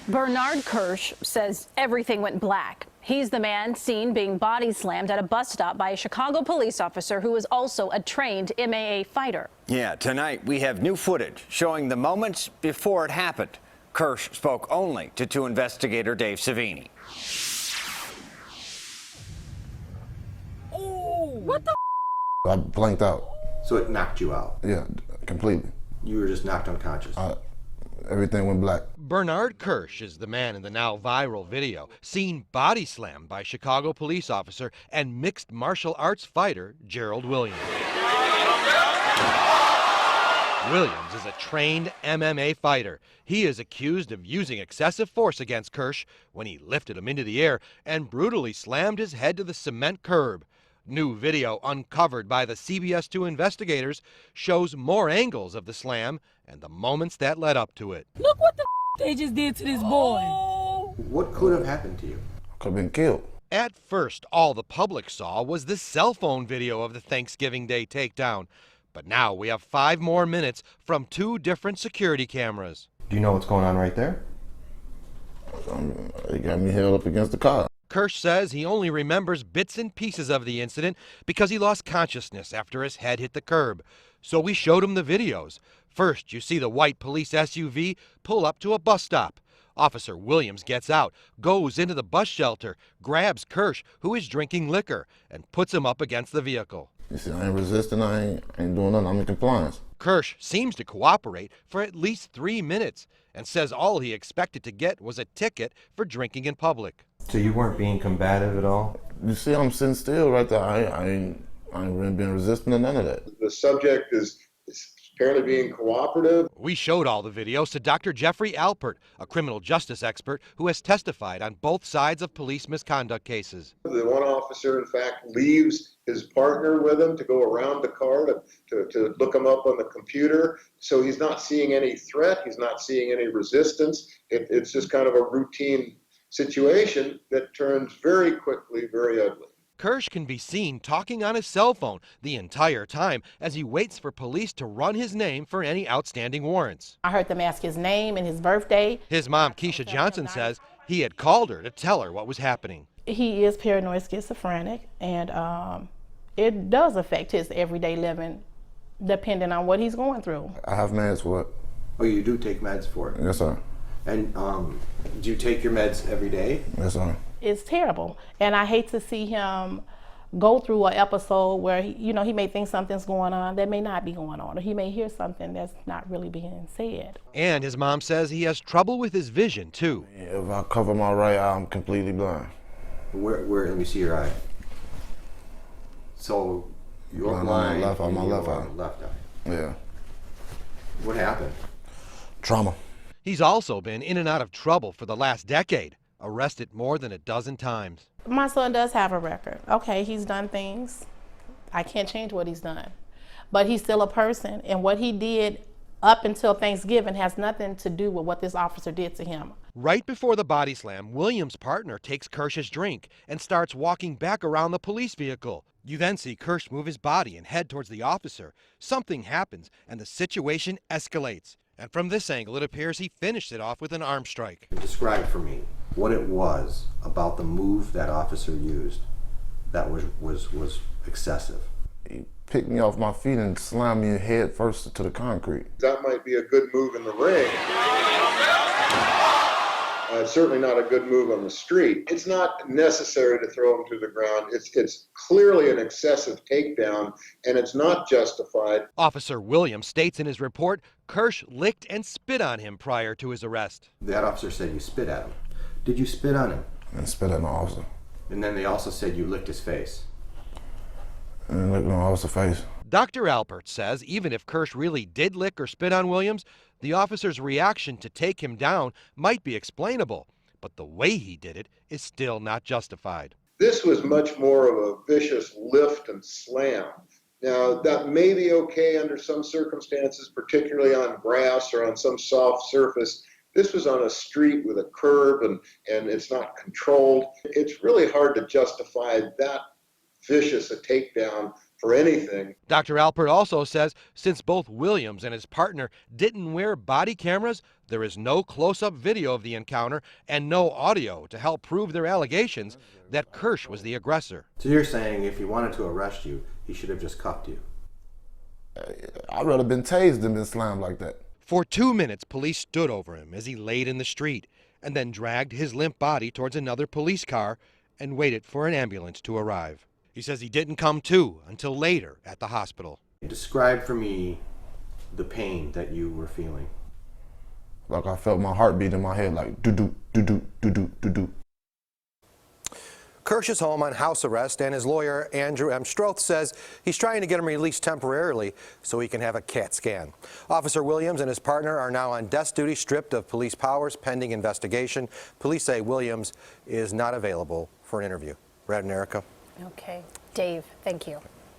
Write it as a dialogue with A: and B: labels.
A: Bernard Kersh says everything went black. He's the man seen being body slammed at a bus stop by a Chicago police officer who is also a trained MMA fighter.
B: Yeah, tonight we have new footage showing the moments before it happened. Kersh spoke only to Investigator Dave Savini.
C: Oh, what the?
D: I blanked out.
E: So it knocked you out?
D: Yeah, completely.
E: You were just knocked unconscious?
D: Everything went black.
F: Bernard Kersh is the man in the now viral video, seen body slammed by Chicago police officer and mixed martial arts fighter Gerald Williams. Williams is a trained MMA fighter. He is accused of using excessive force against Kersh when he lifted him into the air and brutally slammed his head to the cement curb. New video uncovered by the CBS 2 investigators shows more angles of the slam and the moments that led up to it.
C: Look what the they just did to this boy.
E: What could have happened to you?
D: Could have been killed.
F: At first, all the public saw was the cell phone video of the Thanksgiving Day takedown. But now we have 5 more minutes from 2 different security cameras.
E: Do you know what's going on right there?
D: They got me held up against the car.
F: Kersh says he only remembers bits and pieces of the incident because he lost consciousness after his head hit the curb. So we showed him the videos. First, you see the white police SUV pull up to a bus stop. Officer Williams gets out, goes into the bus shelter, grabs Kersh, who is drinking liquor, and puts him up against the vehicle.
D: You see, I ain't resisting, I ain't doing nothing, I'm in compliance.
F: Kersh seems to cooperate for at least 3 minutes and says all he expected to get was a ticket for drinking in public.
E: So you weren't being combative at all?
D: You see, I'm sitting still right there. I ain't really been resisting to none of that.
G: The subject is apparently being cooperative.
F: We showed all the videos to Dr. Jeffrey Alpert, a criminal justice expert who has testified on both sides of police misconduct cases.
G: The one officer, in fact, leaves his partner with him to go around the car to look him up on the computer. So he's not seeing any threat. He's not seeing any resistance. It's just kind of a routine situation that turns very quickly very ugly.
F: Kersh can be seen talking on his cell phone the entire time as he waits for police to run his name for any outstanding warrants.
H: I heard them ask his name and his birthday.
F: His mom, Keisha Johnson, says he had called her to tell her what was happening.
H: He is paranoid schizophrenic, and it does affect his everyday living depending on what he's going through.
D: I have meds for it.
E: Oh, you do take meds for it?
D: Yes, sir.
E: And do you take your meds every day?
D: Yes, sir.
H: It's terrible, and I hate to see him go through an episode where he may think something's going on that may not be going on, or he may hear something that's not really being said.
F: And his mom says he has trouble with his vision too.
D: If I cover my right eye, I'm completely blind.
E: Where? Let me see your eye. So you're blind.
D: On my left eye.
E: Left eye.
D: Yeah.
E: What happened?
D: Trauma.
F: He's also been in and out of trouble for the last decade, arrested more than a dozen times.
H: My son does have a record. Okay, he's done things. I can't change what he's done. But he's still a person, and what he did up until Thanksgiving has nothing to do with what this officer did to him.
F: Right before the body slam, Williams' partner takes Kersh's drink and starts walking back around the police vehicle. You then see Kersh move his body and head towards the officer. Something happens, and the situation escalates. And from this angle, it appears he finished it off with an arm strike.
E: Describe for me what it was about the move that officer used that was excessive.
D: He picked me off my feet and slammed me head first to the concrete.
G: That might be a good move in the ring. Certainly not a good move on the street. It's not necessary to throw him to the ground. It's clearly an excessive takedown, and it's not justified.
F: Officer Williams states in his report, Kersh licked and spit on him prior to his arrest.
E: That officer said you spit at him. Did you spit on him?
D: And spit at my officer.
E: And then they also said you licked his face.
D: And licked my officer's face.
F: Dr. Alpert says even if Kersh really did lick or spit on Williams, the officer's reaction to take him down might be explainable, but the way he did it is still not justified.
G: This was much more of a vicious lift and slam. Now, that may be okay under some circumstances, particularly on grass or on some soft surface. This was on a street with a curb and it's not controlled. It's really hard to justify that vicious a takedown for anything.
F: Dr. Alpert also says since both Williams and his partner didn't wear body cameras, there is no close-up video of the encounter and no audio to help prove their allegations that Kersh was the aggressor.
E: So you're saying if he wanted to arrest you, he should have just cuffed you?
D: I'd rather been tased than been slammed like that.
F: For 2 minutes, police stood over him as he laid in the street and then dragged his limp body towards another police car and waited for an ambulance to arrive. He says he didn't come to until later at the hospital.
E: Describe for me the pain that you were feeling.
D: Like I felt my heartbeat in my head, like do-do, do-do, do-do, do-do.
I: Kersh is home on house arrest, and his lawyer, Andrew M. Stroth, says he's trying to get him released temporarily so he can have a CAT scan. Officer Williams and his partner are now on desk duty, stripped of police powers, pending investigation. Police say Williams is not available for an interview. Brad and Erica.
A: Okay. Dave, thank you.